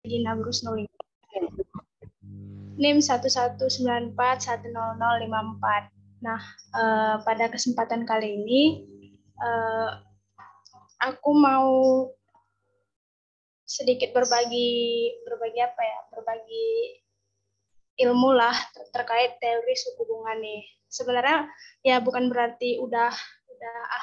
Gina Brusnuli. NIM 1194100054. Nah, pada kesempatan kali ini aku mau sedikit berbagi ilmu lah terkait teori suku bunga nih. Sebenarnya ya bukan berarti udah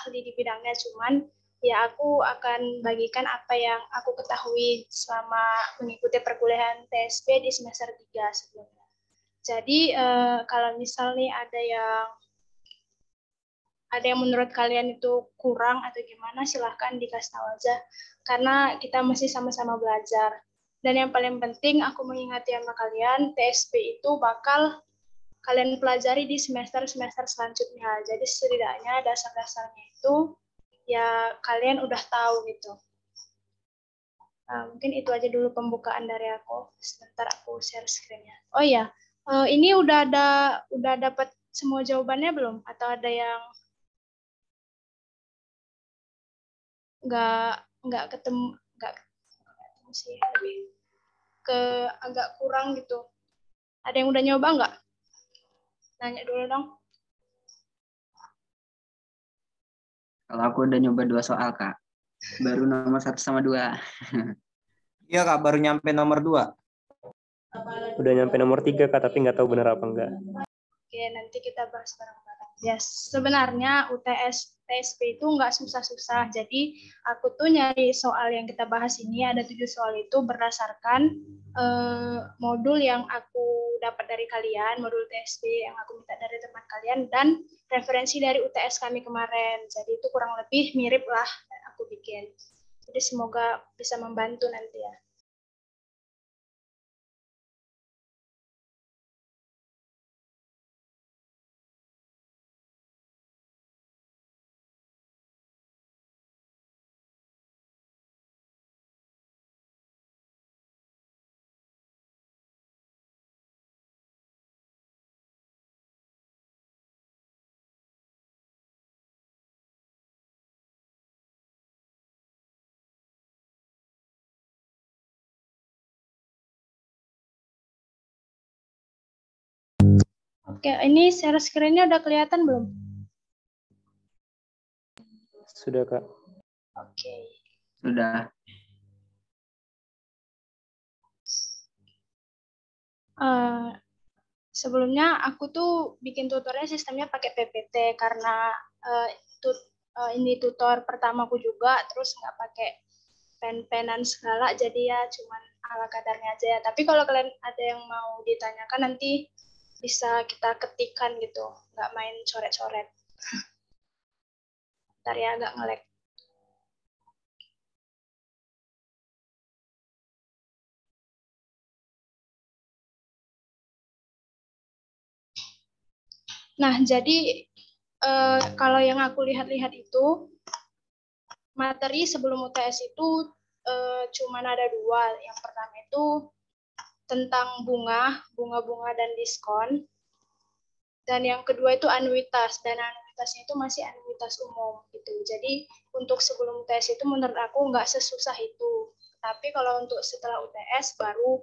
ahli di bidangnya, cuman ya aku akan bagikan apa yang aku ketahui selama mengikuti perkuliahan TSP di semester 3 sebelumnya. Jadi kalau misal nih ada yang menurut kalian itu kurang atau gimana, silahkan dikasih tahu aja. Karena kita masih sama-sama belajar. Dan yang paling penting, aku mengingati sama kalian, TSP itu bakal kalian pelajari di semester-semester selanjutnya. Jadi setidaknya dasar-dasarnya itu, ya kalian udah tahu gitu. Mungkin itu aja dulu pembukaan dari aku. Sebentar aku share screen-nya. Oh iya, ini udah dapat semua jawabannya belum? Atau ada yang nggak ketemu sih, lebih ke agak kurang gitu. Ada yang udah nyoba nggak? Nanya dulu dong. Kalau aku udah nyoba 2 soal, Kak. Baru nomor 1 sama 2. Iya, Kak, baru nyampe nomor 2. Udah nyampe nomor 3, Kak, tapi nggak tahu benar apa enggak. Oke, nanti kita bahas bareng-bareng. Yes, sebenarnya UTS TSP itu nggak susah-susah. Jadi aku tuh nyari soal yang kita bahas ini, ada 7 soal itu berdasarkan modul yang aku dapat dari kalian, modul TSP yang aku minta dari teman kalian, dan referensi dari UTS kami kemarin. Jadi itu kurang lebih mirip lah yang aku bikin. Jadi semoga bisa membantu nanti ya. Oke, ini share screen-nya udah kelihatan belum? Sudah, Kak. Oke. Sudah. Sebelumnya aku tuh bikin tutornya sistemnya pakai PPT karena ini tutor pertamaku juga, terus nggak pakai pen-penan segala, jadi ya cuman ala kadarnya aja ya. Tapi kalau kalian ada yang mau ditanyakan nanti bisa kita ketikkan gitu, nggak main coret-coret. Ntar ya agak nge-lag. Nah, jadi kalau yang aku lihat-lihat itu, materi sebelum UTS itu cuman ada 2. Yang pertama itu tentang bunga dan diskon. Dan yang kedua itu anuitas, dan anuitasnya itu masih anuitas umum gitu. Jadi untuk sebelum UTS itu menurut aku nggak sesusah itu. Tapi kalau untuk setelah UTS baru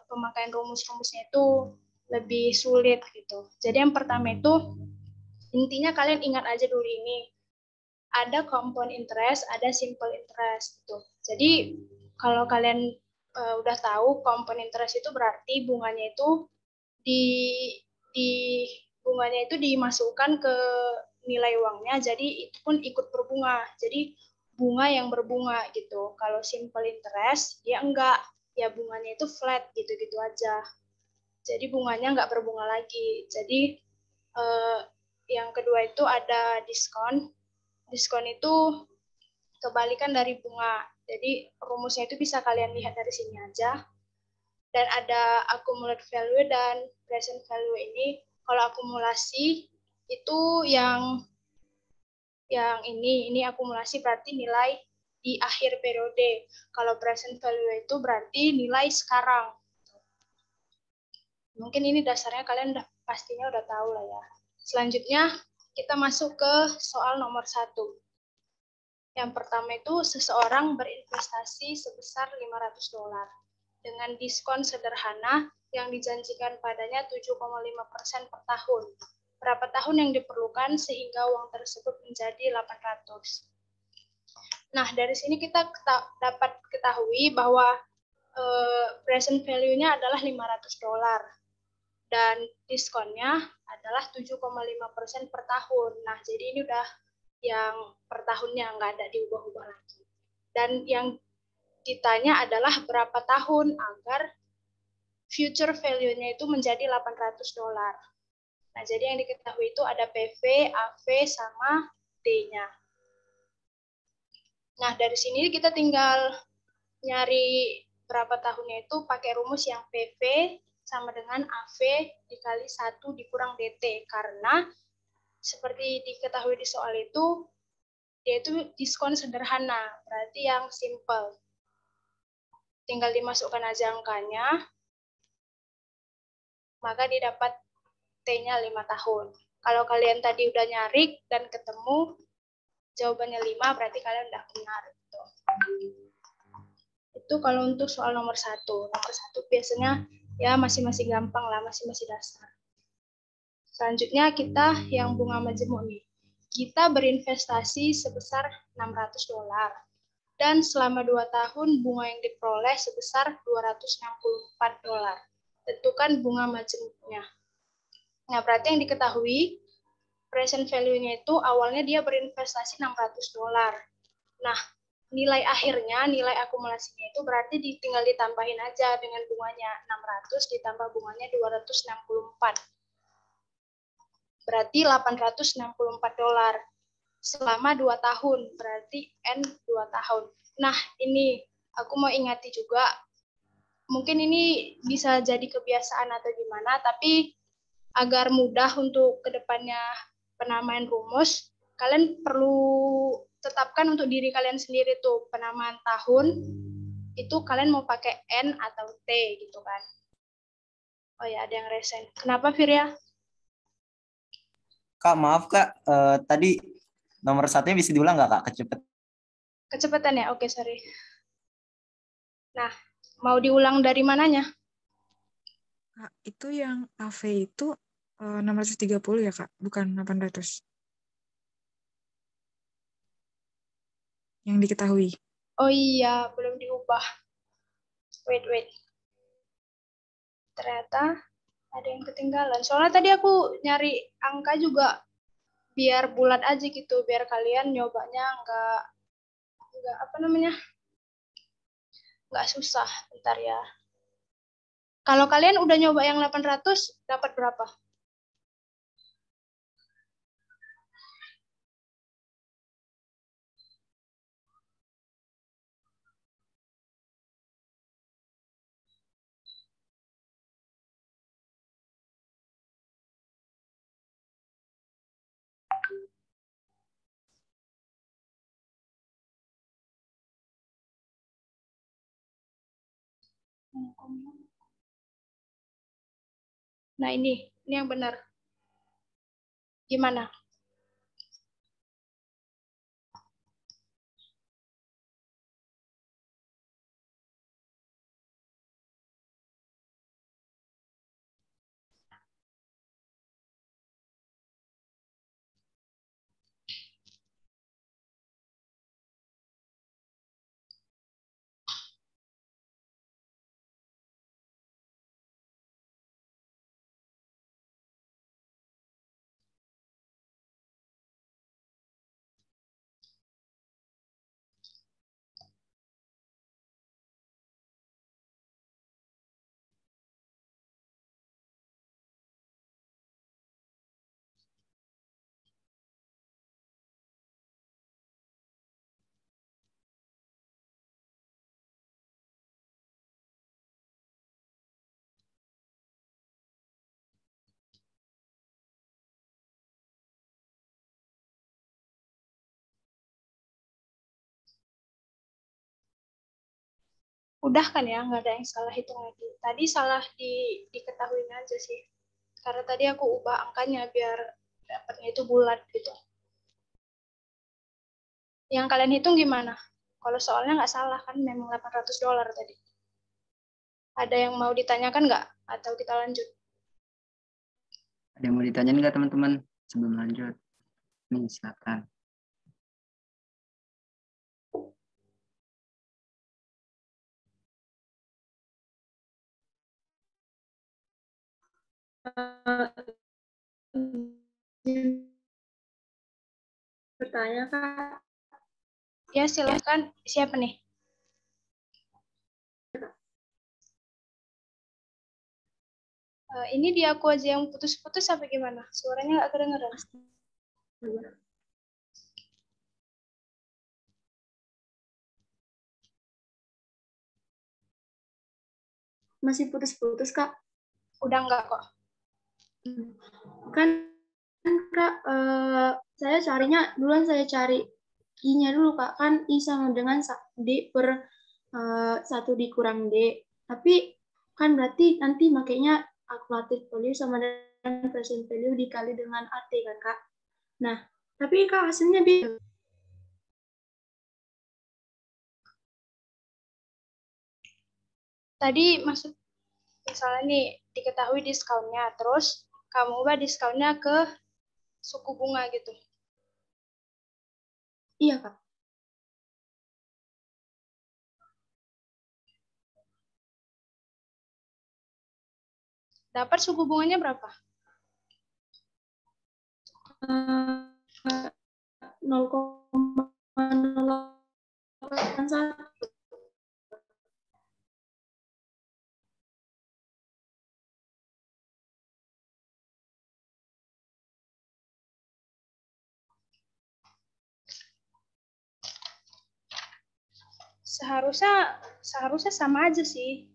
pemakaian rumus-rumusnya itu lebih sulit gitu. Jadi yang pertama itu intinya kalian ingat aja dulu ini. Ada compound interest, ada simple interest gitu. Jadi kalau kalian udah tahu compound interest itu berarti bunganya itu di bunganya itu dimasukkan ke nilai uangnya, jadi itu pun ikut berbunga. Jadi bunga yang berbunga gitu. Kalau simple interest ya enggak, ya bunganya itu flat gitu-gitu aja. Jadi bunganya enggak berbunga lagi. Jadi yang kedua itu ada diskon. Diskon itu kebalikan dari bunga. Jadi rumusnya itu bisa kalian lihat dari sini aja. Dan ada accumulated value dan present value ini. Kalau akumulasi itu yang ini akumulasi berarti nilai di akhir periode. Kalau present value itu berarti nilai sekarang. Mungkin ini dasarnya kalian pastinya udah tahu lah ya. Selanjutnya kita masuk ke soal nomor 1. Yang pertama itu seseorang berinvestasi sebesar $500. dengan diskon sederhana yang dijanjikan padanya 7,5% per tahun. Berapa tahun yang diperlukan sehingga uang tersebut menjadi 800. Nah, dari sini kita dapat ketahui bahwa present value-nya adalah $500 dan diskonnya adalah 7,5% per tahun. Nah, jadi ini udah yang per tahunnya, nggak ada diubah-ubah lagi. Dan yang ditanya adalah berapa tahun agar future value-nya itu menjadi $800. Nah, jadi yang diketahui itu ada PV, AV, sama D-nya. Nah, dari sini kita tinggal nyari berapa tahunnya itu pakai rumus yang PV sama dengan AV dikali 1 dikurang DT. Karena seperti diketahui di soal itu, dia itu diskon sederhana, berarti yang simple. Tinggal dimasukkan aja angkanya, maka didapat T-nya 5 tahun. Kalau kalian tadi udah nyari dan ketemu jawabannya 5, berarti kalian udah benar. Gitu. Itu kalau untuk soal nomor 1. Nomor 1 biasanya ya masih gampang lah, masih dasar. Selanjutnya kita yang bunga majemuk nih. Kita berinvestasi sebesar $600 dan selama 2 tahun bunga yang diperoleh sebesar $264. Tentukan bunga majemuknya. Nah, berarti yang diketahui present value-nya itu awalnya dia berinvestasi $600. Nah, nilai akhirnya, nilai akumulasinya itu berarti tinggal ditambahin aja dengan bunganya 600 ditambah bunganya 264. Berarti $864 selama 2 tahun, berarti N 2 tahun. Nah, ini aku mau ingati juga, mungkin ini bisa jadi kebiasaan atau gimana, tapi agar mudah untuk kedepannya penamaan rumus, kalian perlu tetapkan untuk diri kalian sendiri tuh penamaan tahun itu kalian mau pakai N atau T gitu kan. Oh ya, ada yang resen. Kenapa Firya? Kak, maaf Kak, tadi nomor 1-nya bisa diulang nggak Kak? Kecepatan ya? Oke, sorry. Nah, mau diulang dari mananya? Kak, itu yang AV itu 630 ya Kak, bukan 800. Yang diketahui. Oh iya, belum diubah. Wait. Ternyata ada yang ketinggalan. Soalnya tadi aku nyari angka juga biar bulat aja gitu, biar kalian nyobanya nggak apa namanya, nggak susah. Bentar ya. Kalau kalian udah nyoba yang 800, dapat berapa? Nah, ini yang benar. Gimana? Udah kan ya, nggak ada yang salah hitung lagi. Tadi salah diketahui aja sih. Karena tadi aku ubah angkanya biar dapatnya itu bulat gitu. Yang kalian hitung gimana? Kalau soalnya nggak salah kan memang $800 tadi. Ada yang mau ditanyakan nggak? Atau kita lanjut? Ada yang mau ditanyain nggak teman-teman sebelum lanjut? Nih, silakan. Bertanya, Kak. Ya, silakan. Siapa nih? Ini di aku aja yang putus-putus apa gimana? Suaranya nggak kedengeran. Masih putus-putus, Kak. Udah nggak kok. Kan Kak, saya carinya duluan saya cari I-nya dulu, Kak. Kan I sama dengan D per 1 dikurang D. Tapi kan berarti nanti makanya accumulative value sama dengan present value dikali dengan AT kan, Kak. Nah, tapi Kak hasilnya beda. Tadi maksud misalnya nih diketahui diskonnya, terus kamu ubah diskonnya ke suku bunga gitu. Iya, Kak. Dapat suku bunganya berapa? 0,081. Seharusnya sama aja sih.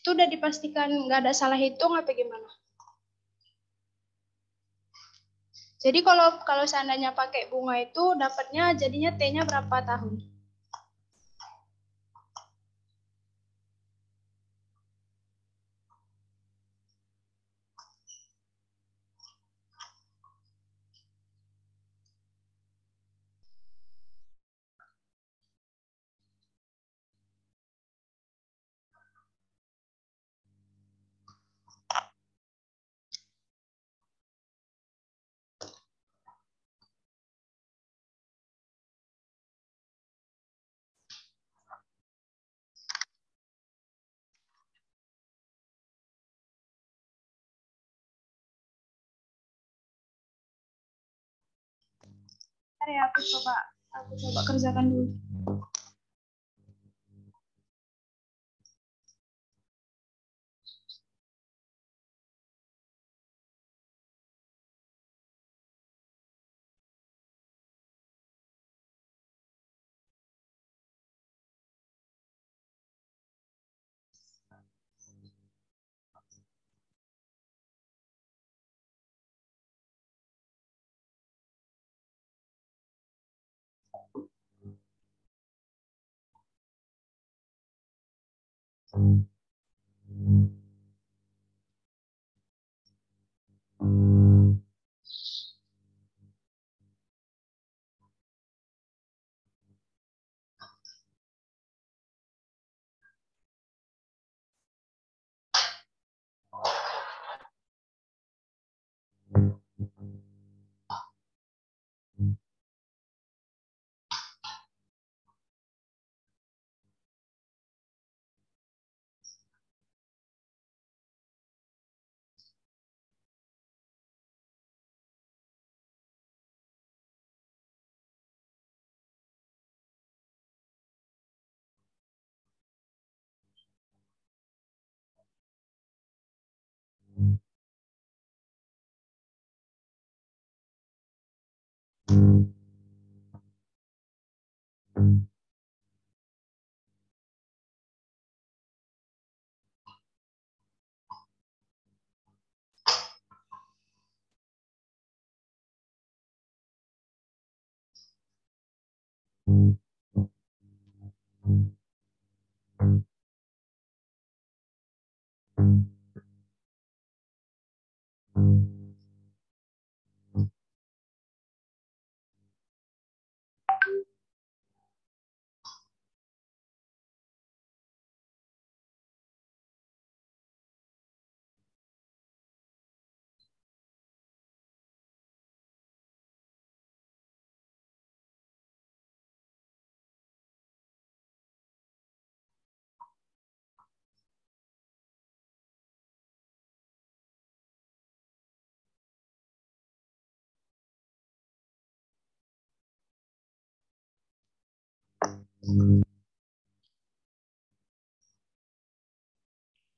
Itu udah dipastikan nggak ada salah hitung apa gimana? Jadi kalau seandainya pakai bunga itu dapatnya jadinya T-nya berapa tahun? Ntar ya aku coba kerjakan dulu.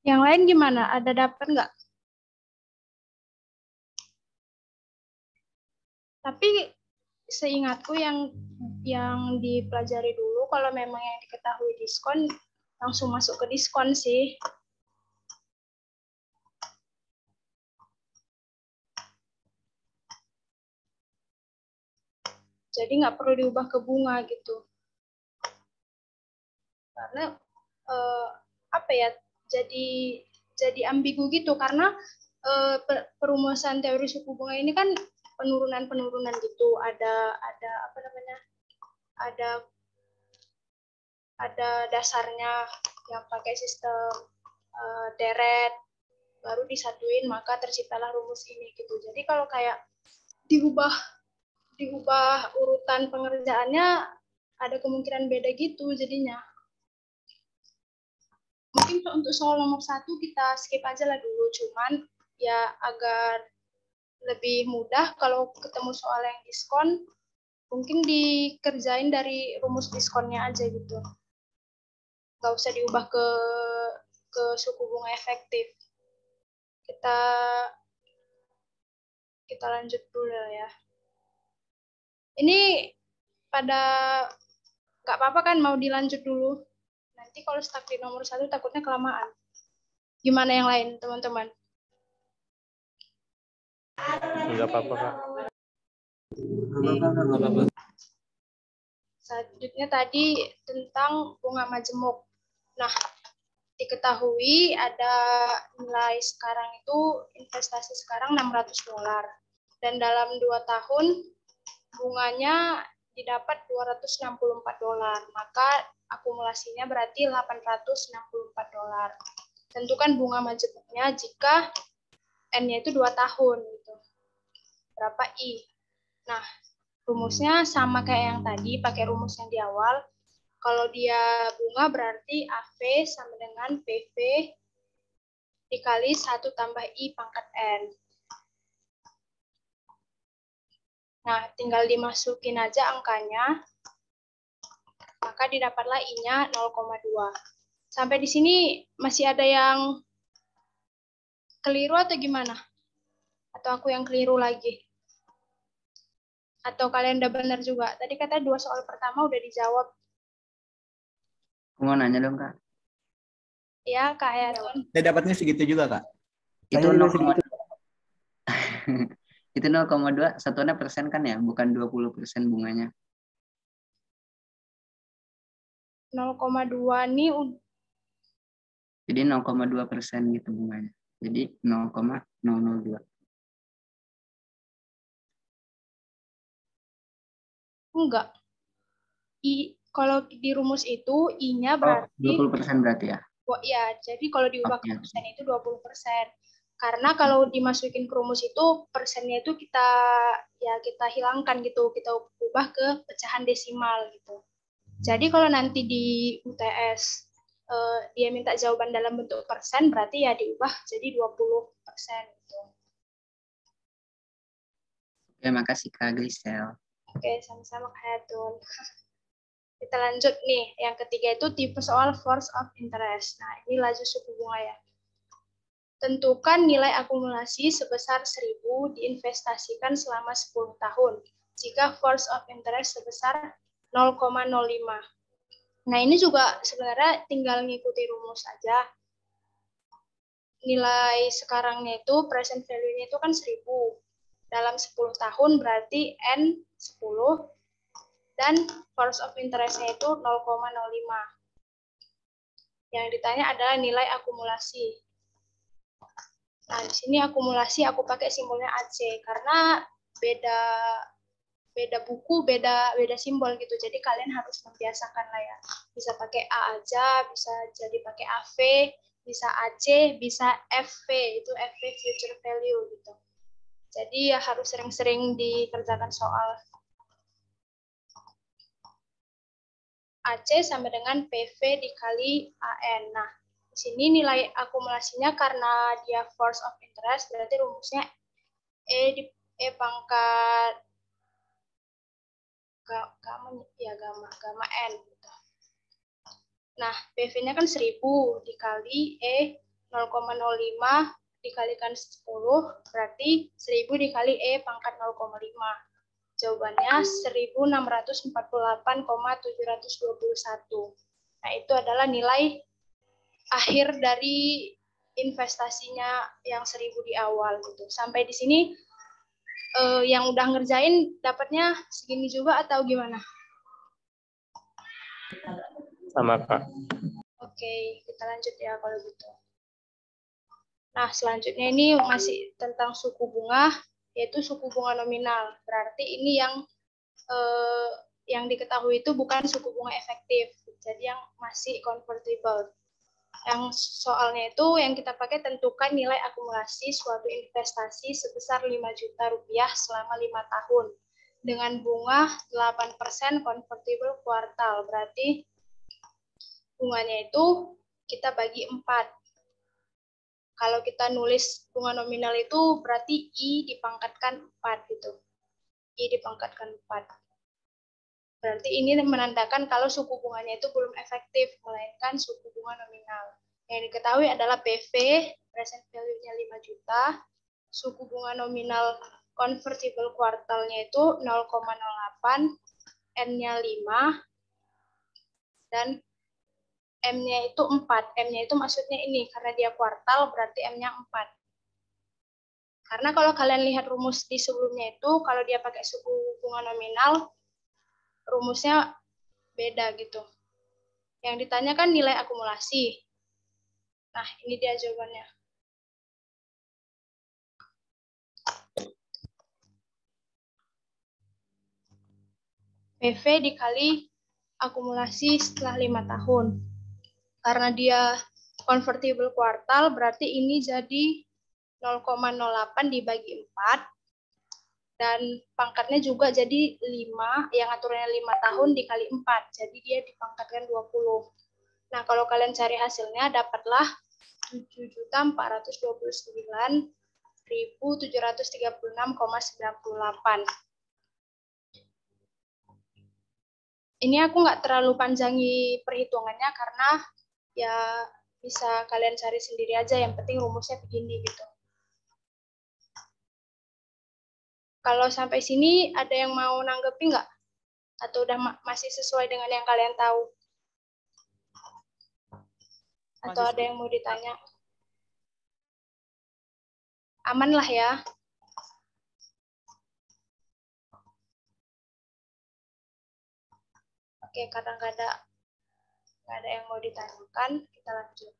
Yang lain gimana? Ada dapat nggak? Tapi seingatku yang dipelajari dulu, kalau memang yang diketahui diskon, langsung masuk ke diskon sih. Jadi nggak perlu diubah ke bunga gitu. Karena apa ya, jadi ambigu gitu, karena perumusan teori suku bunga ini kan penurunan gitu, ada apa namanya, ada dasarnya yang pakai sistem deret, baru disatuin maka terciptalah rumus ini gitu. Jadi kalau kayak diubah urutan pengerjaannya, ada kemungkinan beda gitu jadinya. Mungkin untuk soal nomor 1 kita skip aja lah dulu, cuman ya agar lebih mudah kalau ketemu soal yang diskon, mungkin dikerjain dari rumus diskonnya aja gitu. Nggak usah diubah ke suku bunga efektif. Kita lanjut dulu ya. Ini pada nggak apa-apa kan mau dilanjut dulu? Nanti kalau stuck di nomor 1 takutnya kelamaan. Gimana yang lain, teman-teman? Enggak apa-apa, Kak. Selanjutnya tadi tentang bunga majemuk. Nah, diketahui ada nilai sekarang itu, investasi sekarang $600. Dan dalam 2 tahun bunganya didapat $264. Maka akumulasinya berarti $864. Tentukan bunga majemuknya jika N-nya itu 2 tahun gitu. Berapa I? Nah, rumusnya sama kayak yang tadi, pakai rumus yang di awal. Kalau dia bunga berarti AV sama dengan PV dikali 1 tambah I pangkat N. Nah, tinggal dimasukin aja angkanya, maka didapatlah I-nya 0,2. Sampai di sini masih ada yang keliru atau gimana? Atau aku yang keliru lagi? Atau kalian udah benar juga? Tadi katanya 2 soal pertama udah dijawab. Aku mau nanya dong, Kak. Ya, Kak Hayatun. Saya dapatnya segitu juga, Kak. Itu Saya juga 0,2. Itu 0,2, satuannya persen kan ya, bukan 20% bunganya. 0,2 nih Jadi 0,2% gitu bunganya. Jadi 0,002. enggak. Kalau di rumus itu I-nya Oh, berarti 20% berarti ya. ya, jadi kalau diubah ke Oke. persen itu 20%. Karena kalau dimasukin ke rumus itu persennya itu kita hilangkan gitu, kita ubah ke pecahan desimal gitu. Jadi kalau nanti di UTS dia minta jawaban dalam bentuk persen, berarti ya diubah jadi 20% gitu. Oke, makasih Kak Grisel. Oke, sama-sama Kak Hayatun. Kita lanjut nih, yang ketiga itu tipe soal force of interest. Nah, ini laju suku bunga ya. Tentukan nilai akumulasi sebesar 1.000 diinvestasikan selama 10 tahun. Jika force of interest sebesar 0,05. Nah, ini juga sebenarnya tinggal ngikuti rumus aja. Nilai sekarangnya itu, present value-nya itu kan 1.000. Dalam 10 tahun berarti N 10, dan force of interest-nya itu 0,05. Yang ditanya adalah nilai akumulasi. Nah, di sini akumulasi aku pakai simbolnya AC karena beda buku, beda simbol gitu. Jadi kalian harus membiasakan lah ya. Bisa pakai A aja, bisa jadi pakai AV, bisa AC, bisa FV, itu FV future value gitu. Jadi ya harus sering-sering dikerjakan soal. AC sama dengan PV dikali AN. Nah, di sini nilai akumulasinya karena dia force of interest, berarti rumusnya E pangkat gamma N. Gitu. Nah, PV-nya kan 1000 dikali E 0,05 dikalikan 10, berarti 1000 dikali E pangkat 0,5. Jawabannya 1648,721. Nah, itu adalah nilai akhir dari investasinya yang 1000 di awal gitu. Sampai di sini yang udah ngerjain dapatnya segini juga atau gimana? Sama, Kak. Oke, kita lanjut ya kalau gitu. Nah, selanjutnya ini masih tentang suku bunga, yaitu suku bunga nominal. Berarti ini yang diketahui itu bukan suku bunga efektif, jadi yang masih convertible. Yang soalnya itu yang kita pakai tentukan nilai akumulasi suatu investasi sebesar 5 juta rupiah selama 5 tahun dengan bunga 8% convertible kuartal. Berarti bunganya itu kita bagi 4. Kalau kita nulis bunga nominal itu berarti I dipangkatkan 4 gitu. I dipangkatkan 4. Berarti ini menandakan kalau suku bunganya itu belum efektif, melainkan suku bunga nominal. Yang diketahui adalah PV, present value-nya 5 juta, suku bunga nominal convertible kuartalnya itu 0,08, N-nya 5, dan M-nya itu 4. M-nya itu maksudnya ini, karena dia kuartal berarti M-nya 4. Karena kalau kalian lihat rumus di sebelumnya itu, kalau dia pakai suku bunga nominal, rumusnya beda gitu. Yang ditanyakan nilai akumulasi. Nah, ini dia jawabannya. PV dikali akumulasi setelah 5 tahun. Karena dia convertible kuartal, berarti ini jadi 0,08 dibagi 4. Dan pangkatnya juga jadi 5, yang aturannya 5 tahun dikali 4. Jadi dia dipangkatkan 20. Nah, kalau kalian cari hasilnya, dapatlah 7.429.736,98. Ini aku nggak terlalu panjangi perhitungannya karena ya bisa kalian cari sendiri aja, yang penting rumusnya begini gitu. Kalau sampai sini ada yang mau nanggepi nggak? Atau udah masih sesuai dengan yang kalian tahu? Atau ada yang mau ditanya? Aman lah ya. Oke, karena nggak ada yang mau ditanyakan, kita lanjut.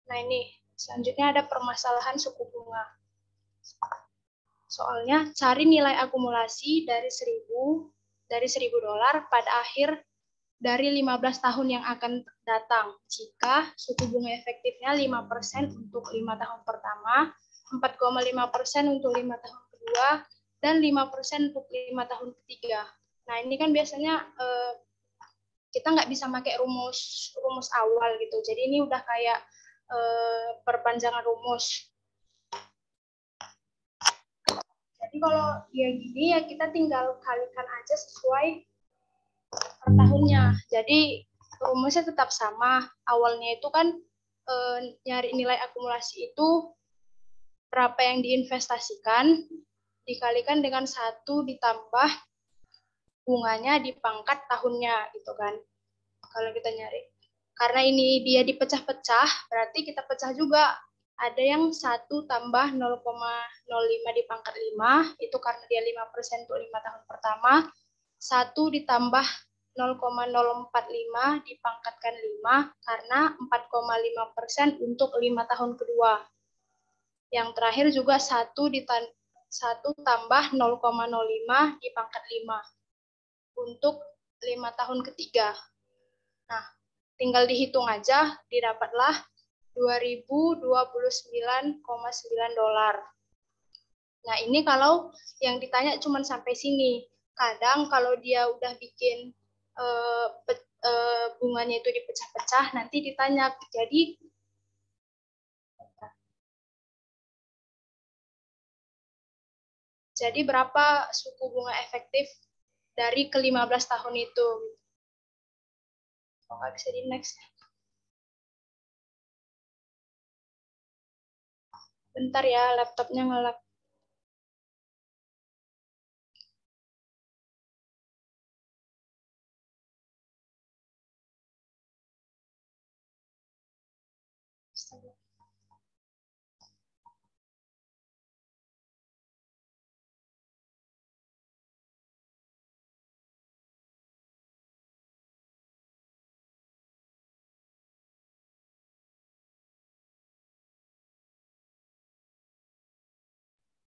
Nah ini, selanjutnya ada permasalahan suku bunga. Soalnya cari nilai akumulasi dari 1.000 dolar pada akhir dari 15 tahun yang akan datang. Jika suku bunga efektifnya 5% untuk 5 tahun pertama, 4,5% untuk 5 tahun kedua, dan 5% untuk 5 tahun ketiga. Nah ini kan biasanya kita nggak bisa pakai rumus awal gitu. Jadi ini udah kayak perpanjangan rumus. Jadi kalau ya gini ya kita tinggal kalikan aja sesuai per tahunnya. Jadi rumusnya tetap sama. Awalnya itu kan nyari nilai akumulasi itu berapa yang diinvestasikan dikalikan dengan 1 ditambah bunganya di pangkat tahunnya gitu kan. Kalau kita nyari. Karena ini dia dipecah-pecah, berarti kita pecah juga. Ada yang 1 tambah 0,05 di pangkat 5, itu karena dia 5% untuk 5 tahun pertama. 1 ditambah 0,045 dipangkatkan 5, karena 4,5% untuk 5 tahun kedua. Yang terakhir juga 1 tambah 0,05 dipangkat 5, untuk 5 tahun ketiga. Nah, tinggal dihitung aja, didapatlah 2.029,9 dolar. Nah, ini kalau yang ditanya cuma sampai sini. Kadang kalau dia udah bikin bunganya itu dipecah-pecah, nanti ditanya. Jadi berapa suku bunga efektif dari ke-15 tahun itu? Oh, nggak bisa di next. Bentar ya, laptopnya nge-lag.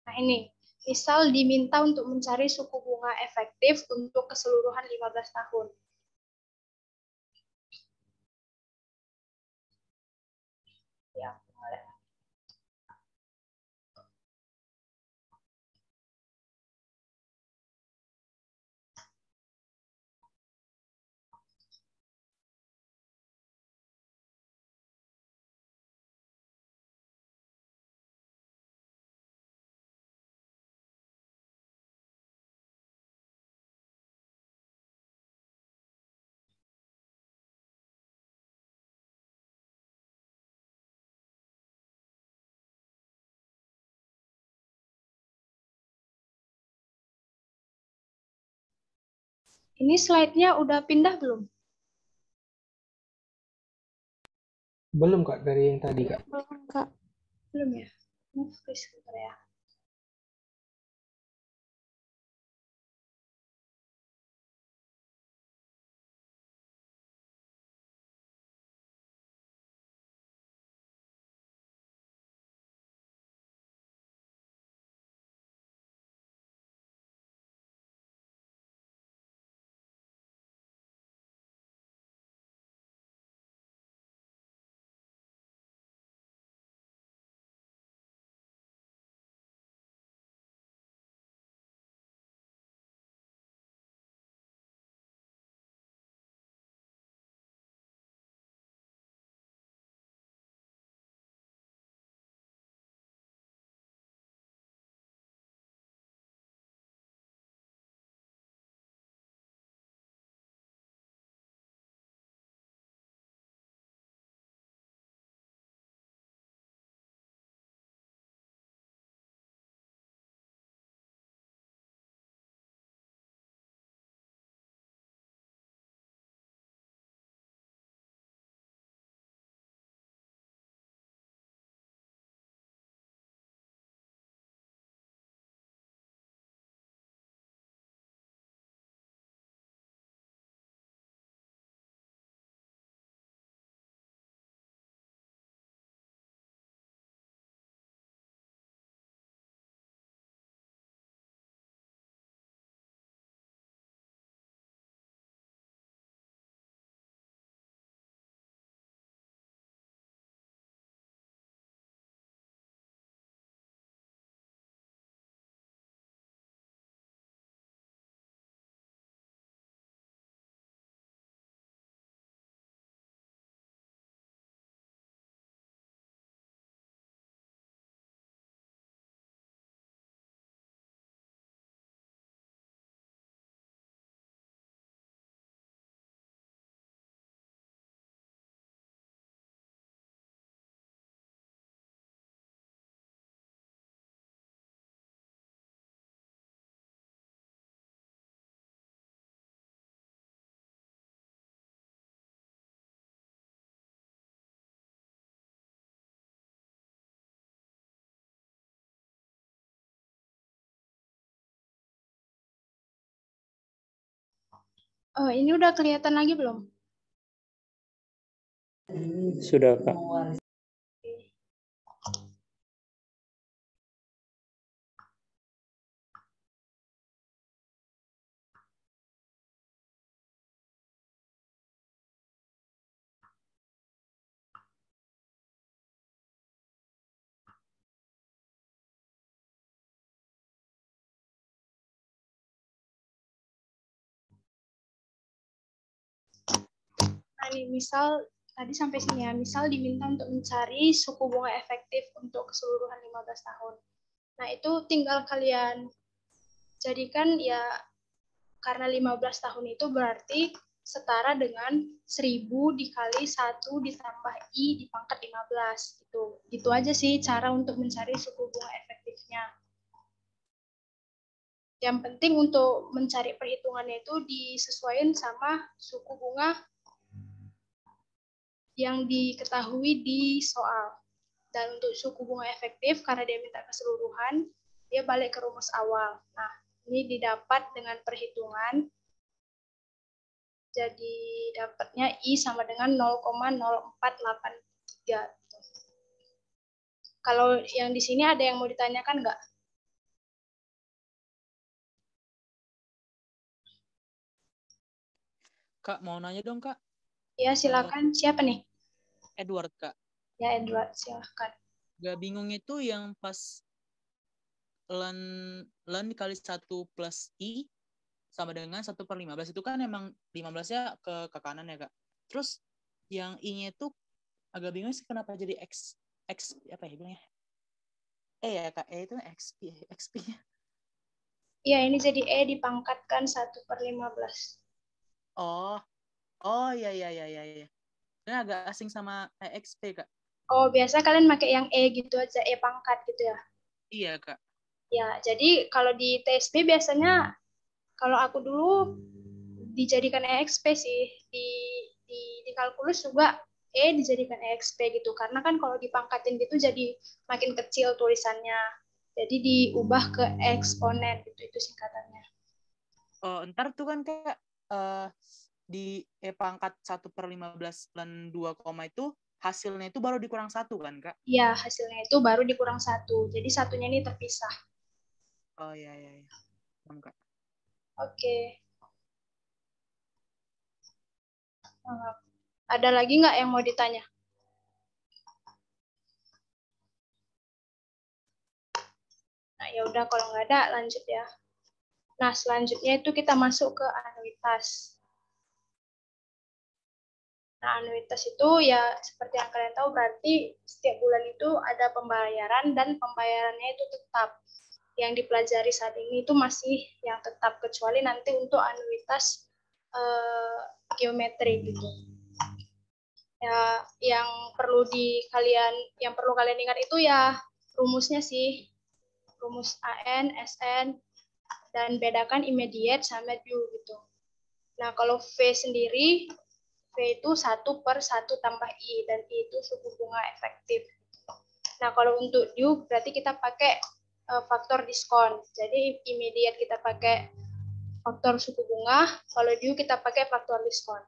Nah ini, misal diminta untuk mencari suku bunga efektif untuk keseluruhan 15 tahun. Ya, boleh. Ini slide-nya udah pindah belum? Belum Kak, dari yang tadi Kak. Belum, Kak. Belum ya? Move please, sebentar ya. Oh, ini udah kelihatan lagi belum? Sudah, Kak. Ini misal tadi sampai sini ya, misal diminta untuk mencari suku bunga efektif untuk keseluruhan 15 tahun. Nah, itu tinggal kalian jadikan ya, karena 15 tahun itu berarti setara dengan 1000 dikali 1 ditambah I di pangkat 15. Gitu aja sih cara untuk mencari suku bunga efektifnya. Yang penting untuk mencari perhitungannya itu disesuaikan sama suku bunga yang diketahui di soal. Dan untuk suku bunga efektif, karena dia minta keseluruhan, dia balik ke rumus awal. Nah, ini didapat dengan perhitungan. Jadi dapatnya I sama dengan 0,0483. Kalau yang di sini ada yang mau ditanyakan nggak? Kak, mau nanya dong, Kak. Ya, silakan. Siapa nih? Edward, Kak. Ya, Edward, silakan. Gak bingung itu yang pas ln dikali 1 plus I sama dengan 1/15. Itu kan emang 15-nya ke kanan ya, Kak. Terus yang I-nya itu agak bingung sih kenapa jadi X apa ya bilangnya? Ya, Kak. Itu XP-nya. Iya, ini jadi dipangkatkan 1/15. Oh, iya. Ini agak asing sama XP, Kak. Oh, biasa kalian pakai yang gitu aja, pangkat gitu ya? Iya, Kak. Ya, jadi kalau di TSP biasanya, kalau aku dulu dijadikan EXP sih. Di kalkulus juga dijadikan EXP gitu. Karena kan kalau dipangkatin gitu jadi makin kecil tulisannya. Jadi diubah ke eksponen gitu, itu singkatannya. Oh, ntar tuh kan Kak, di pangkat 1/15 dan 2 koma itu hasilnya itu baru dikurang 1 kan, Kak? Iya, hasilnya itu baru dikurang 1. Jadi satunya ini terpisah. Oh iya. Kak. Oke. Ada lagi nggak yang mau ditanya? Nah, ya udah kalau nggak ada lanjut ya. Nah, selanjutnya itu kita masuk ke anuitas. Nah, anuitas itu ya seperti yang kalian tahu berarti setiap bulan itu ada pembayaran dan pembayarannya itu tetap. Yang dipelajari saat ini itu masih yang tetap, kecuali nanti untuk anuitas geometri gitu. Ya, yang perlu kalian ingat itu ya rumusnya sih. Rumus AN, SN, dan bedakan immediate sama due gitu. Nah, kalau V sendiri, V itu 1/1 tambah I, dan I itu suku bunga efektif. Nah, kalau untuk due berarti kita pakai faktor diskon. Jadi immediate kita pakai faktor suku bunga, kalau due kita pakai faktor diskon.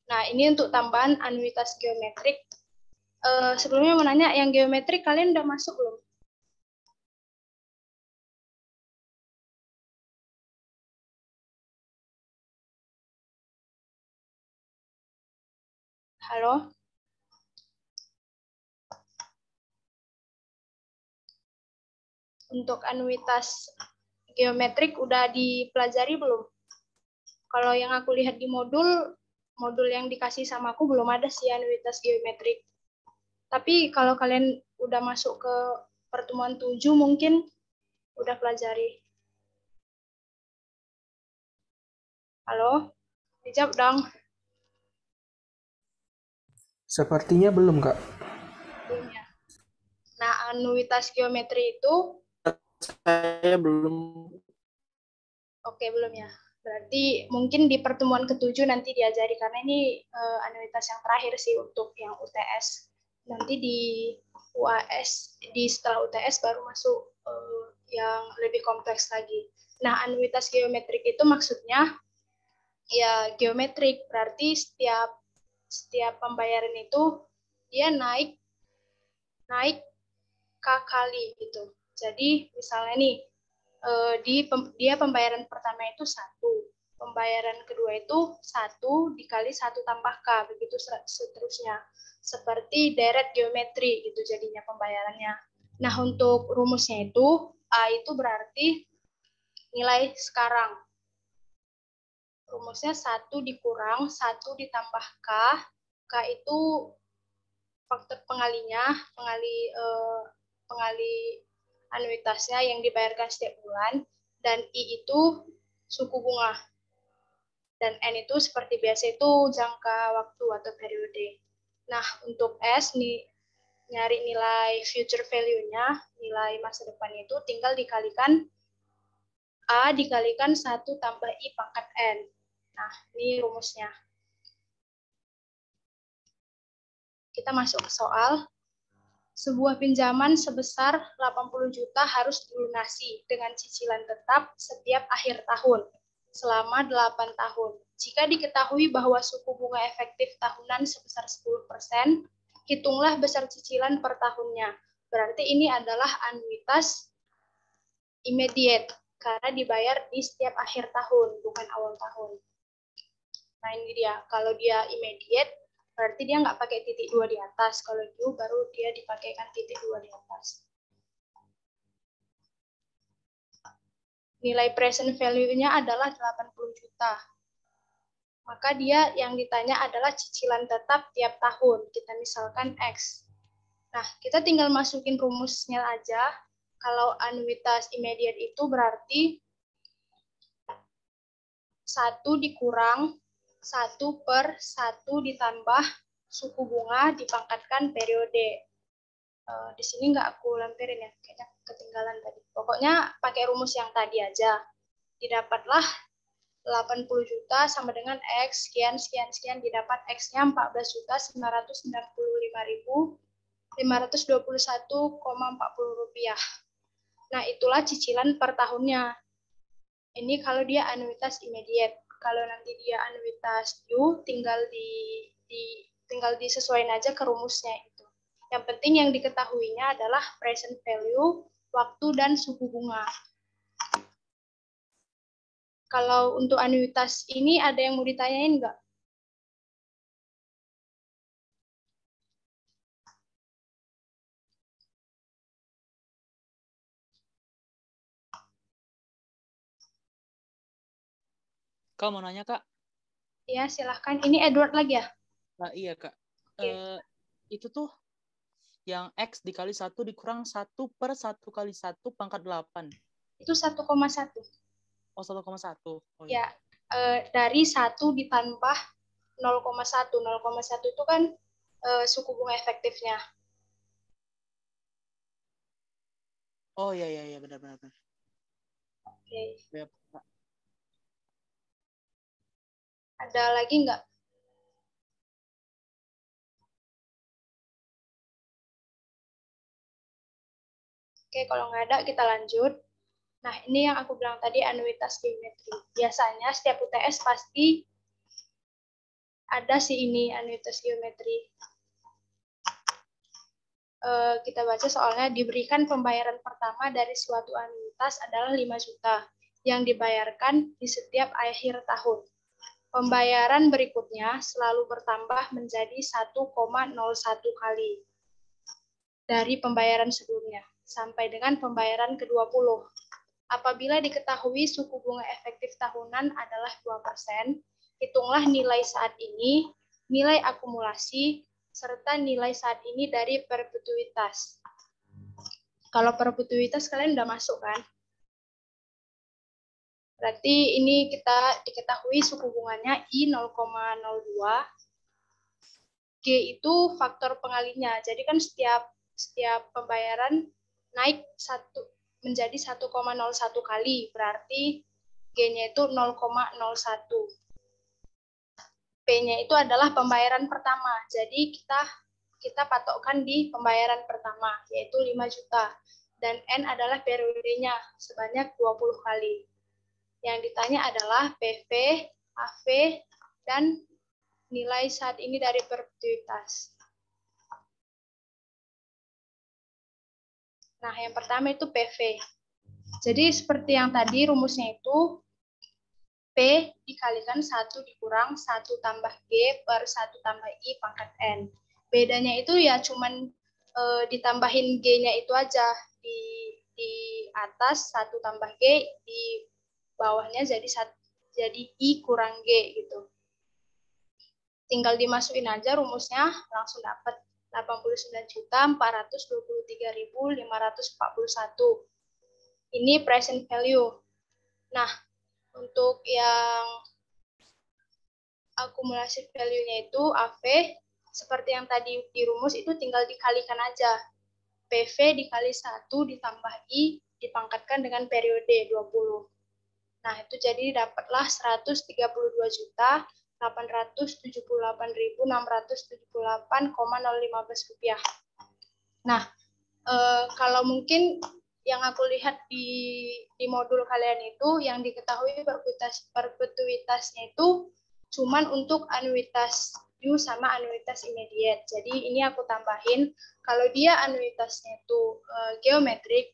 Nah, ini untuk tambahan anuitas geometrik. Sebelumnya mau nanya, yang geometrik kalian udah masuk belum? Halo? Untuk anuitas geometrik udah dipelajari belum? Kalau yang aku lihat di modul yang dikasih sama aku belum ada sih anuitas geometrik. Tapi kalau kalian udah masuk ke pertemuan 7 mungkin udah pelajari. Halo? Dijawab dong. Sepertinya belum, Kak. Belum ya. Nah, anuitas geometri itu Saya belum. oke, belum ya. Berarti mungkin di pertemuan ke-7 nanti diajari, karena ini anuitas yang terakhir sih untuk yang UTS. Nanti di UAS, setelah UTS baru masuk yang lebih kompleks lagi. Nah, anuitas geometrik itu maksudnya ya geometrik, berarti setiap pembayaran itu dia naik K kali gitu. Jadi misalnya nih, dia pembayaran pertama itu 1, pembayaran kedua itu 1 dikali 1 tambah K, begitu seterusnya. Seperti deret geometri gitu jadinya pembayarannya. Nah, untuk rumusnya itu A itu berarti nilai sekarang. rumusnya 1 dikurang 1 ditambah K. K itu faktor pengalinya, pengali anuitasnya yang dibayarkan setiap bulan, dan I itu suku bunga. Dan N itu seperti biasa itu jangka waktu atau periode. Nah, untuk S nih, nyari nilai future value-nya, nilai masa depan itu tinggal dikalikan A dikalikan 1 tambah I pangkat N. Nah, ini rumusnya. Kita masuk ke soal. Sebuah pinjaman sebesar 80 juta harus dilunasi dengan cicilan tetap setiap akhir tahun selama 8 tahun. Jika diketahui bahwa suku bunga efektif tahunan sebesar 10%, hitunglah besar cicilan per tahunnya. Berarti ini adalah anuitas immediate karena dibayar di setiap akhir tahun, bukan awal tahun. Nah, ini dia. Kalau dia immediate, berarti dia nggak pakai titik 2 di atas. Kalau itu baru dia dipakaikan titik 2 di atas. Nilai present value-nya adalah 80 juta. Maka dia yang ditanya adalah cicilan tetap tiap tahun. Kita misalkan X. Nah, kita tinggal masukin rumusnya aja. Kalau anuitas immediate itu berarti 1 dikurang 1 per 1 ditambah suku bunga dipangkatkan periode. Di sini nggak aku lampirin ya, kayaknya ketinggalan tadi. Pokoknya pakai rumus yang tadi aja. Didapatlah 80 juta sama dengan X, sekian, didapat X-nya 14.995.521,40 rupiah. Nah, itulah cicilan per tahunnya. Ini kalau dia anuitas immediate. Kalau nanti dia anuitas due, tinggal disesuaikan aja ke rumusnya itu. Yang penting yang diketahuinya adalah present value, waktu, dan suku bunga. Kalau untuk anuitas ini ada yang mau ditanyain nggak? Kak mau nanya, Kak? Ya, silahkan. Ini Edward lagi ya? Nah, iya, Kak. Itu tuh yang X dikali 1 dikurang 1 per 1 kali 1 pangkat 8. Itu 1,1. Oh, 1,1. Oh, ya, dari 1 ditambah 0,1. 0,1 itu kan suku bunga efektifnya. Oh, iya, benar. Oke. Ya, Pak. Ada lagi nggak? Oke, kalau nggak ada, kita lanjut. Nah, ini yang aku bilang tadi, anuitas geometri. Biasanya setiap UTS pasti ada sih ini, anuitas geometri. Kita baca soalnya, diberikan pembayaran pertama dari suatu anuitas adalah 5 juta yang dibayarkan di setiap akhir tahun. Pembayaran berikutnya selalu bertambah menjadi 1,01 kali dari pembayaran sebelumnya, sampai dengan pembayaran ke-20. Apabila diketahui suku bunga efektif tahunan adalah 2%, hitunglah nilai saat ini, nilai akumulasi, serta nilai saat ini dari perpetuitas. Kalau perpetuitas kalian udah masuk kan? Berarti ini kita diketahui suku bunganya I 0,02. G itu faktor pengalinya. Jadi kan setiap pembayaran naik menjadi 1,01 kali. Berarti G-nya itu 0,01. P-nya itu adalah pembayaran pertama. Jadi kita patokkan di pembayaran pertama, yaitu 5 juta. Dan N adalah periodenya sebanyak 20 kali. Yang ditanya adalah PV, AV, dan nilai saat ini dari perpetuitas. Nah, yang pertama itu PV. Jadi seperti yang tadi rumusnya itu P dikalikan 1 dikurang 1 tambah G per 1 tambah I pangkat N. Bedanya itu ya cuman ditambahin G-nya itu aja. Di atas 1 tambah G, di bawahnya jadi jadi I kurang G gitu. Tinggal dimasukin aja rumusnya, langsung dapat 89.423.541. Ini present value. Nah, untuk yang akumulasi value-nya itu AV, seperti yang tadi di rumus itu tinggal dikalikan aja. PV dikali 1 ditambah I dipangkatkan dengan periode 20. Nah, itu jadi dapatlah 132.878.678,015 rupiah. Nah, kalau mungkin yang aku lihat di modul kalian itu yang diketahui perpetuitasnya itu cuman untuk anuitas due sama anuitas immediate. Jadi ini aku tambahin, kalau dia anuitasnya itu geometrik,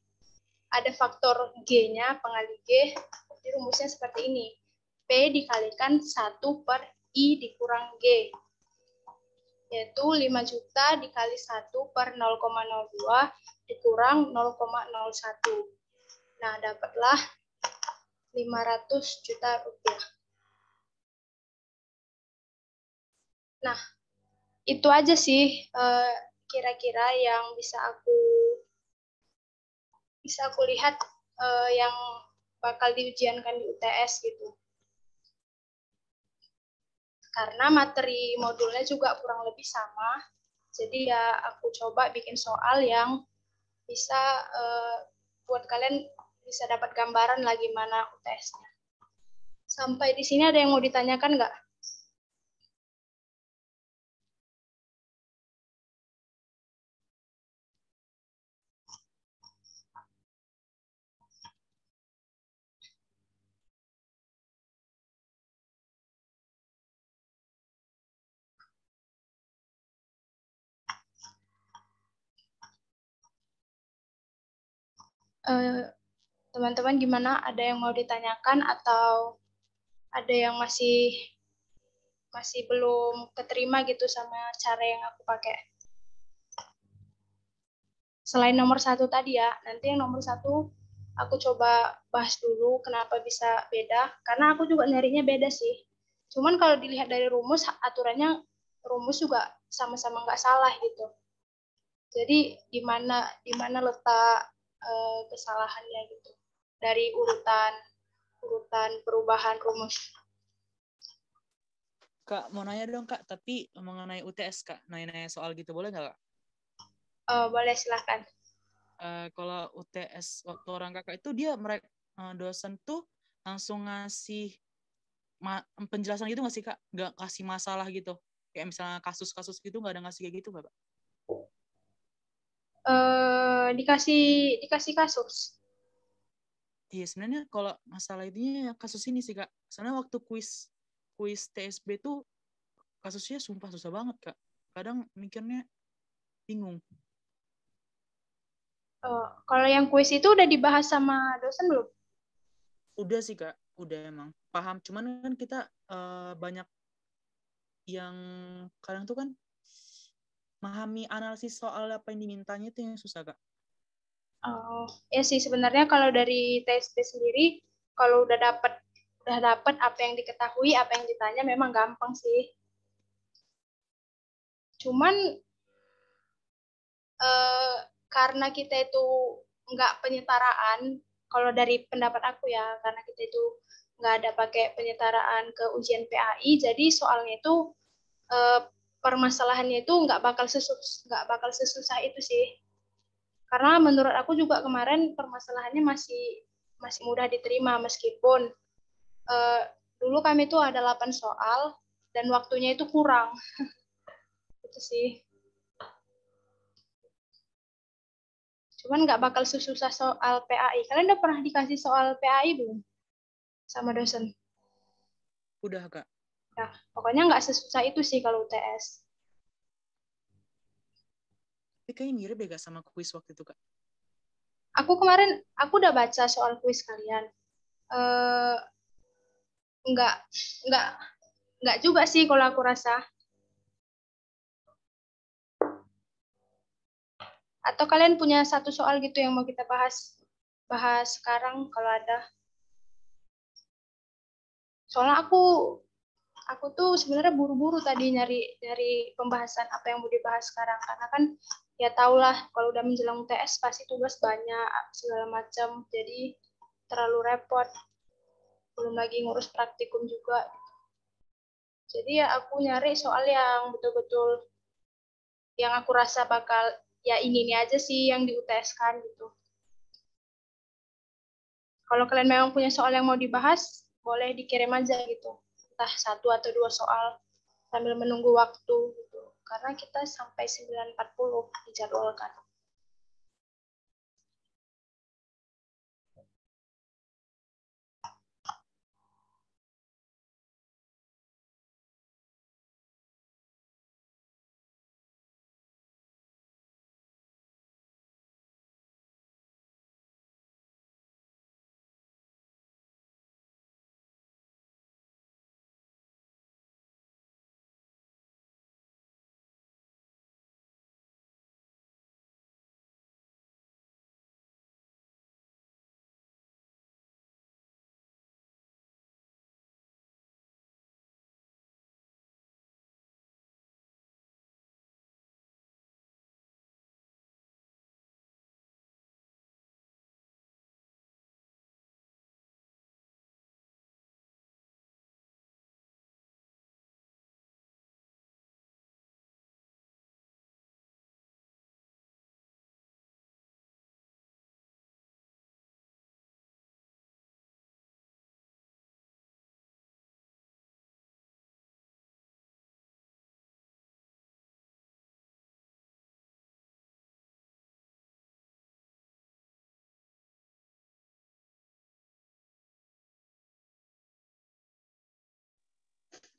ada faktor G-nya, pengali G, jadi rumusnya seperti ini. P dikalikan 1 per I dikurang G, yaitu 5 juta dikali 1 per 0,02 dikurang 0,01. Nah, dapatlah 500 juta rupiah. Nah, itu aja sih kira-kira yang bisa aku lihat yang bakal diujiankan di UTS gitu. Karena materi modulnya juga kurang lebih sama, jadi ya aku coba bikin soal yang bisa buat kalian bisa dapat gambaran lah gimana UTS-nya. Sampai di sini ada yang mau ditanyakan nggak? Teman-teman gimana? Ada yang mau ditanyakan atau ada yang masih belum keterima gitu sama cara yang aku pakai? Selain nomor 1 tadi ya, nanti yang nomor 1 aku coba bahas dulu kenapa bisa beda, karena aku juga nyarinya beda sih. Cuman kalau dilihat dari rumus, aturannya rumus juga sama-sama nggak salah gitu. Jadi di mana letak kesalahannya gitu dari urutan perubahan rumus. Kak, mau nanya dong Kak, tapi mengenai UTS Kak, nanya-nanya soal gitu boleh nggak Kak? Boleh, silakan. Kalau UTS waktu orang kakak itu dia dosen tuh langsung ngasih penjelasan gitu nggak sih Kak? Nggak kasih masalah gitu? Kayak misalnya kasus-kasus gitu nggak ada ngasih kayak gitu nggak Pak? Dikasih kasus. Iya, sebenarnya kalau masalah ini kasus ini sih Kak. Soalnya waktu kuis TSB tuh kasusnya sumpah susah banget Kak. Kadang mikirnya bingung. Kalau yang kuis itu udah dibahas sama dosen belum? Udah sih Kak, udah emang paham. Cuman kan kita banyak yang kadang tuh kan memahami analisis soal apa yang dimintanya itu yang susah Kak. Ya sih sebenarnya kalau dari TSB sendiri, kalau udah dapat apa yang diketahui, apa yang ditanya memang gampang sih. Cuman karena kita itu nggak penyetaraan, kalau dari pendapat aku ya, karena kita itu nggak ada pakai penyetaraan ke ujian PAI, jadi soalnya itu permasalahannya itu nggak bakal sesusah itu sih. Karena menurut aku juga kemarin permasalahannya masih mudah diterima meskipun dulu kami itu ada 8 soal dan waktunya itu kurang. Itu sih. Cuman nggak bakal sesusah soal PAI. Kalian udah pernah dikasih soal PAI belum? Sama dosen? Udah Kak. Ya, pokoknya nggak sesusah itu sih kalau UTS. Tapi kayaknya mirip ya Kak sama kuis waktu itu Kak. Aku udah baca soal kuis kalian. Nggak juga sih kalau aku rasa. Atau kalian punya satu soal gitu yang mau kita bahas sekarang kalau ada? Soalnya aku tuh sebenarnya buru-buru tadi nyari pembahasan apa yang mau dibahas sekarang, karena kan ya tahulah kalau udah menjelang UTS pasti tugas banyak segala macam, jadi terlalu repot, belum lagi ngurus praktikum juga. Jadi ya aku nyari soal yang betul-betul yang aku rasa bakal ya ini aja sih yang di UTS kan gitu. Kalau kalian memang punya soal yang mau dibahas, boleh dikirim aja gitu, entah 1 atau 2 soal sambil menunggu waktu gitu. Karena kita sampai 9.40 dijadwalkan.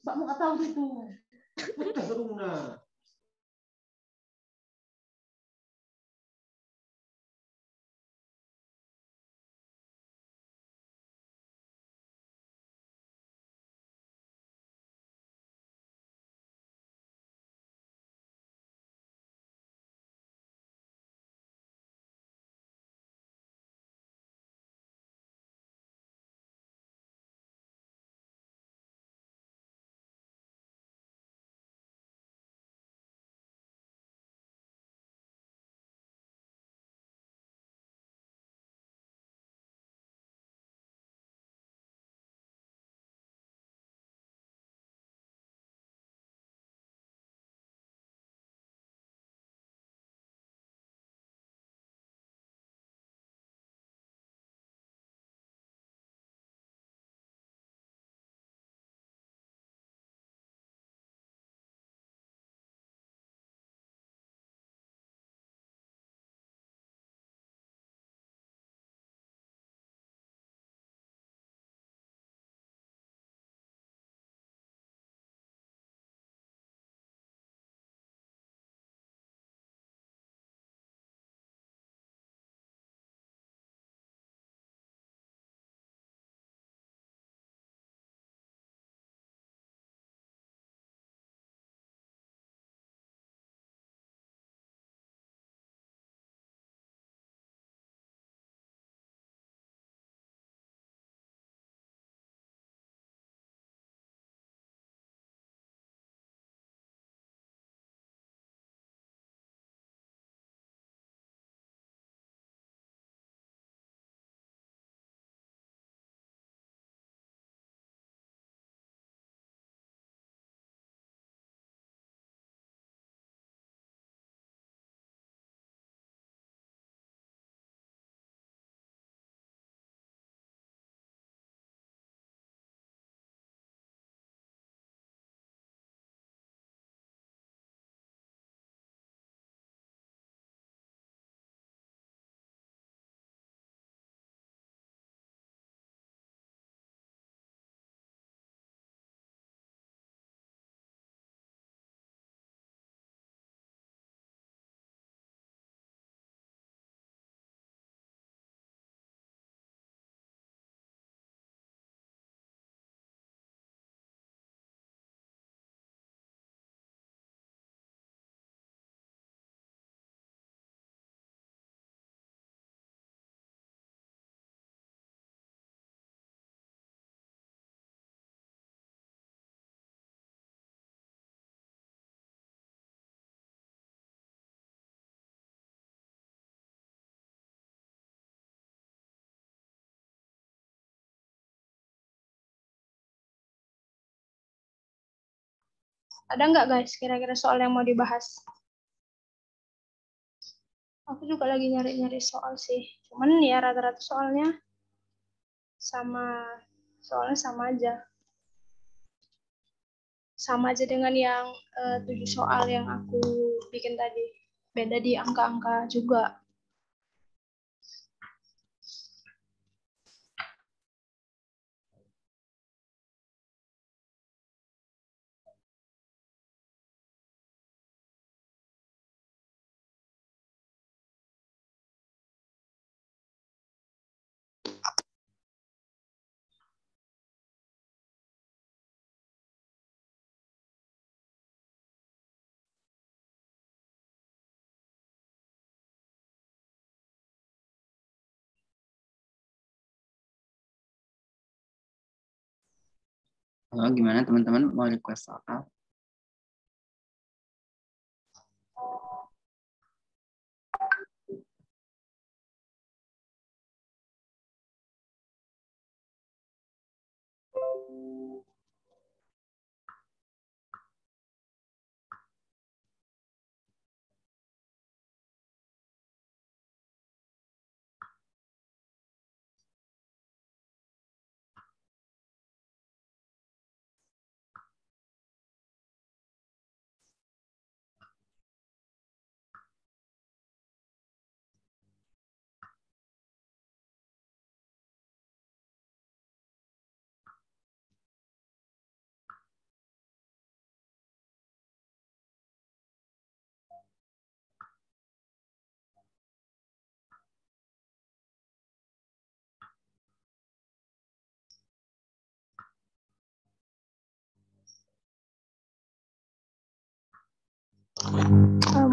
Mbak mau tahu itu. Udah geruna. Ada nggak guys kira-kira soal yang mau dibahas? Aku juga lagi nyari-nyari soal sih. Cuman ya rata-rata sama soalnya sama aja. Sama aja dengan yang 7 soal yang aku bikin tadi. Beda di angka-angka juga. Halo, gimana teman-teman mau request soal?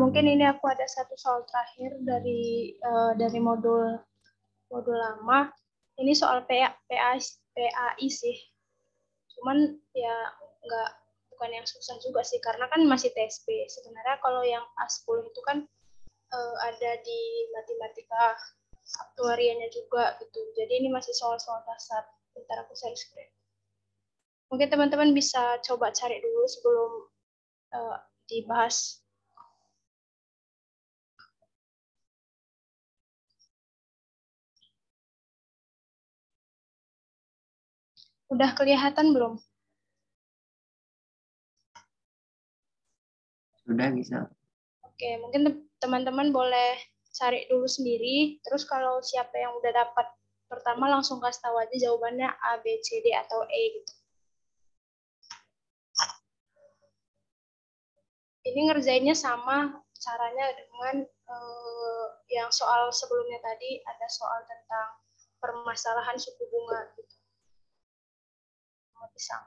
Mungkin ini aku ada satu soal terakhir dari modul lama. Ini soal PAI sih. Cuman ya nggak bukan yang susah juga sih karena kan masih TSP. Sebenarnya kalau yang A10 itu kan ada di matematika aktuarianya juga gitu. Jadi ini masih soal-soal dasar. Bentar aku share screen. Mungkin teman-teman bisa coba cari dulu sebelum dibahas. Udah kelihatan belum? Sudah bisa. Oke, mungkin teman-teman boleh cari dulu sendiri. Terus kalau siapa yang udah dapat pertama langsung kasih tahu aja jawabannya A, B, C, D, atau E gitu. Ini ngerjainnya sama caranya dengan yang soal sebelumnya tadi, ada soal tentang permasalahan suku bunga gitu. Sama.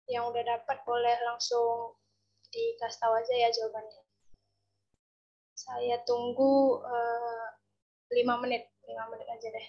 Yang udah dapat boleh langsung dikasih tahu aja ya jawabannya. Saya tunggu 5 menit aja deh.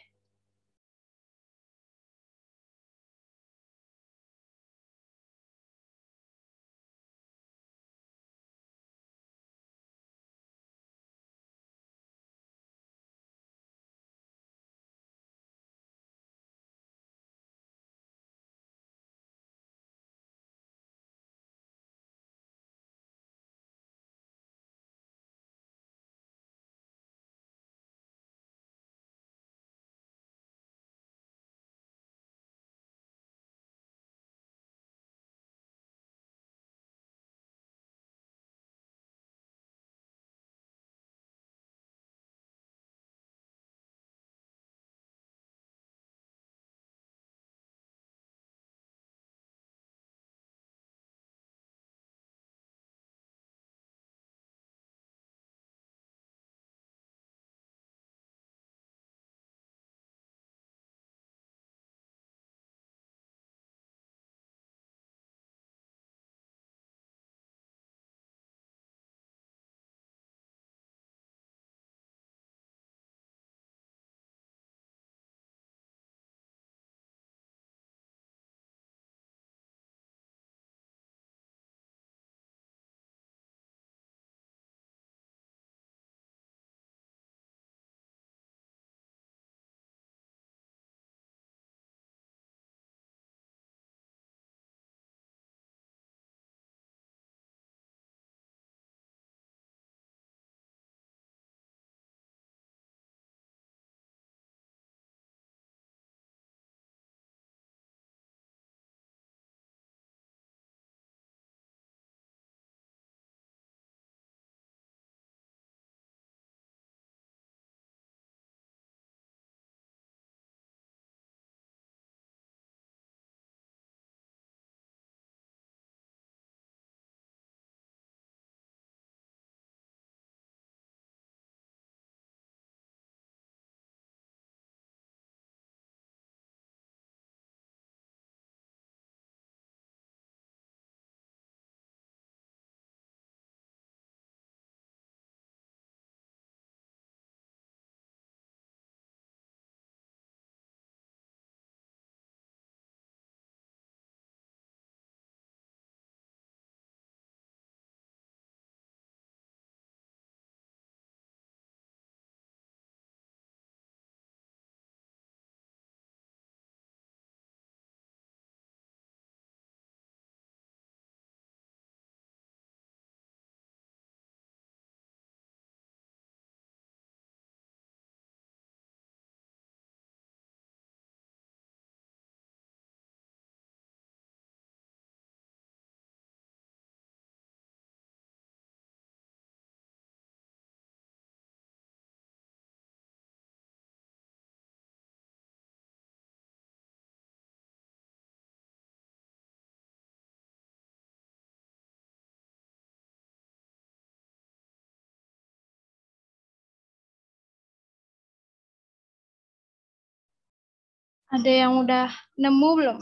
Ada yang udah nemu belum?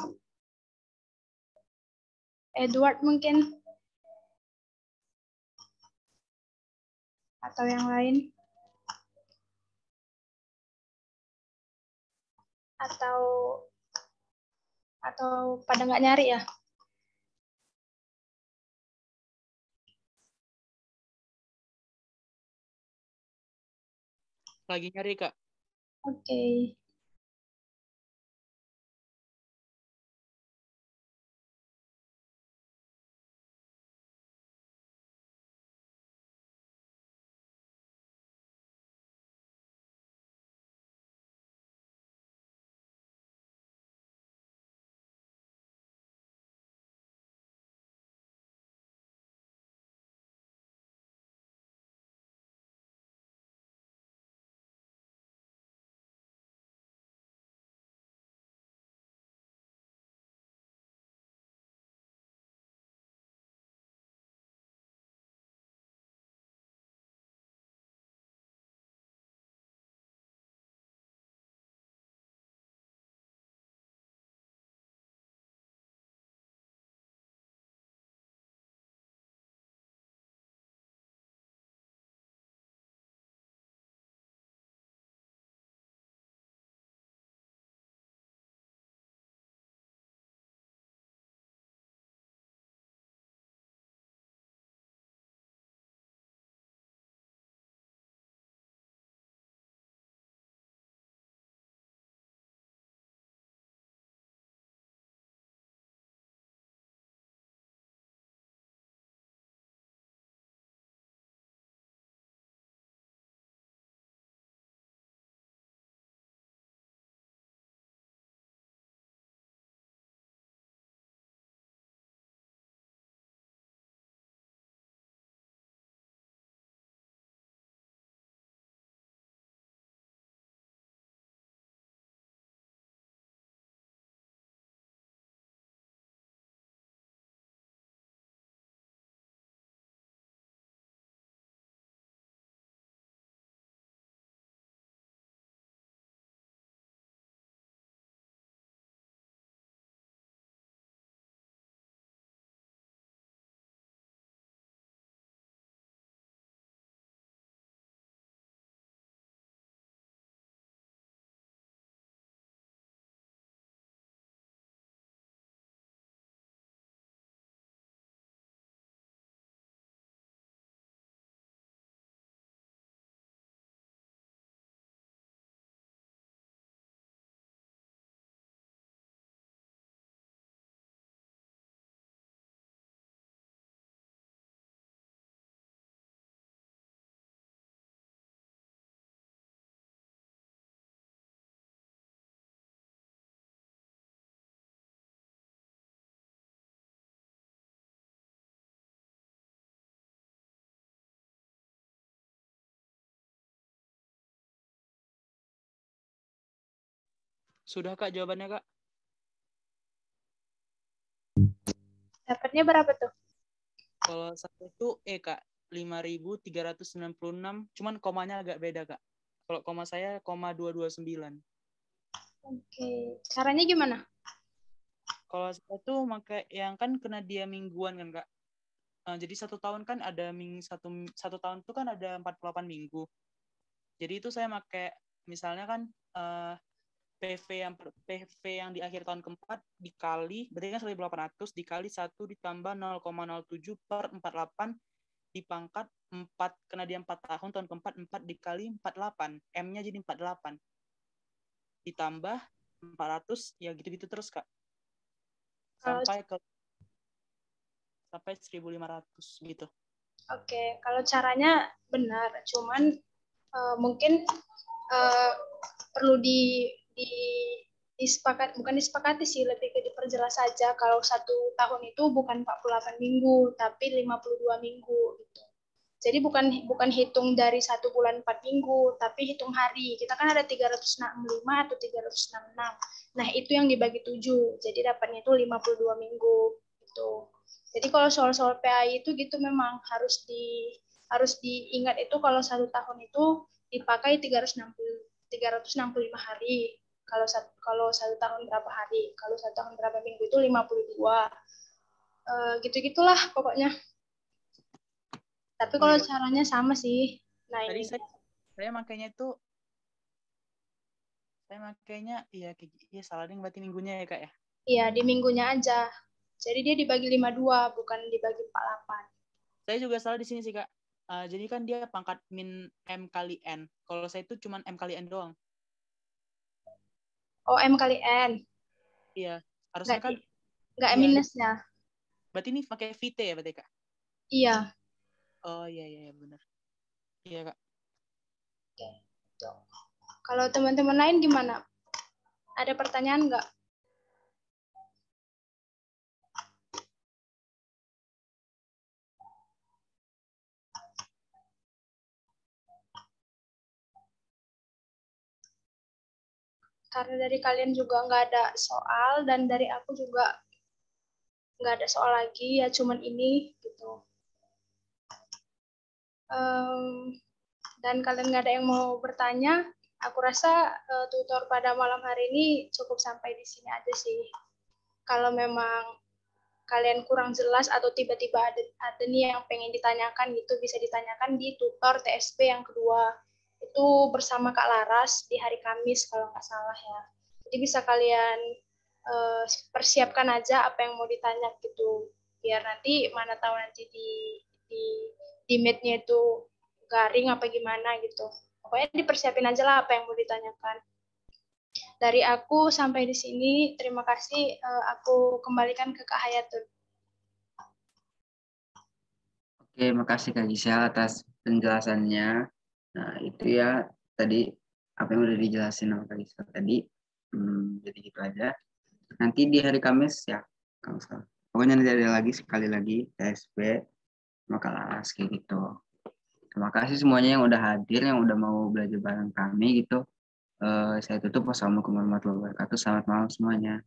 Edward mungkin? Atau yang lain? Atau pada nggak nyari ya? Lagi nyari, Kak. Oke. Sudah, Kak, jawabannya, Kak? Dapatnya berapa tuh? Kalau saya itu Kak, 5.396, cuman komanya agak beda, Kak. Kalau koma saya, koma 229. Oke. Caranya gimana? Kalau saya tuh pakai yang kan kena dia mingguan kan, Kak. Jadi 1 tahun kan ada satu tahun itu kan ada 48 minggu. Jadi itu saya pakai misalnya kan PV yang di akhir tahun keempat dikali, berarti kan 1.800 dikali 1 ditambah 0,07 per 48 dipangkat 4, kena dia 4 tahun, tahun keempat 4 dikali 48, M-nya jadi 48. Ditambah 400, ya gitu-gitu terus, Kak. Sampai 1.500 gitu. Oke, kalau caranya benar, cuman mungkin perlu bukan disepakati sih, lebih ke diperjelas saja kalau 1 tahun itu bukan 48 minggu, tapi 52 minggu gitu. Jadi bukan hitung dari 1 bulan 4 minggu, tapi hitung hari. Kita kan ada 365 atau 366. Nah, itu yang dibagi 7. Jadi dapatnya itu 52 minggu gitu. Jadi kalau soal-soal PAI itu gitu memang harus diingat itu kalau 1 tahun itu dipakai 365 hari. Kalau satu tahun berapa hari, kalau satu tahun berapa minggu itu 52. Gitu-gitulah pokoknya. Tapi kalau caranya sama sih. Nah, Tadi ini saya makainya ya salah nih berarti minggunya ya Kak ya. iya di minggunya aja. Jadi dia dibagi 52 bukan dibagi 48. Saya juga salah di sini sih Kak. Jadi kan dia pangkat min M kali N. Kalau saya itu cuma M kali N doang. Oh, M kali N. Iya, harusnya kan nggak iya, minusnya. Berarti ini pakai VT ya berarti Kak? Iya. Oh iya benar. Iya Kak. Oke. Kalau teman-teman lain gimana? Ada pertanyaan nggak? Karena dari kalian juga nggak ada soal dan dari aku juga nggak ada soal lagi, ya cuman ini gitu. Dan kalian nggak ada yang mau bertanya, aku rasa tutor pada malam hari ini cukup sampai di sini aja sih. Kalau memang kalian kurang jelas atau tiba-tiba ada nih yang pengen ditanyakan gitu, bisa ditanyakan di tutor TSP yang kedua. Itu bersama Kak Laras di hari Kamis kalau nggak salah ya. Jadi bisa kalian persiapkan aja apa yang mau ditanya gitu. Biar nanti mana tahu nanti di meet-nya itu garing apa gimana gitu. Pokoknya dipersiapin aja lah apa yang mau ditanyakan. Dari aku sampai di sini, terima kasih. Aku kembalikan ke Kak Hayatun. Oke, makasih Kak Gisel atas penjelasannya. Nah, itu ya tadi apa yang udah dijelasin sama Kak Gisel tadi. Jadi gitu aja. Nanti di hari Kamis ya, kalau salah. Pokoknya nanti ada lagi sekali lagi TSP maka Laras kayak gitu. Terima kasih semuanya yang udah hadir, yang udah mau belajar bareng kami gitu. Saya tutup. Wassalamualaikum warahmatullahi wabarakatuh. Selamat malam semuanya.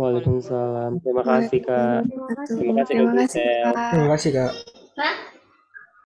Waalaikumsalam. Terima kasih Kak. Terima kasih Kak Gisel. Terima kasih Kak.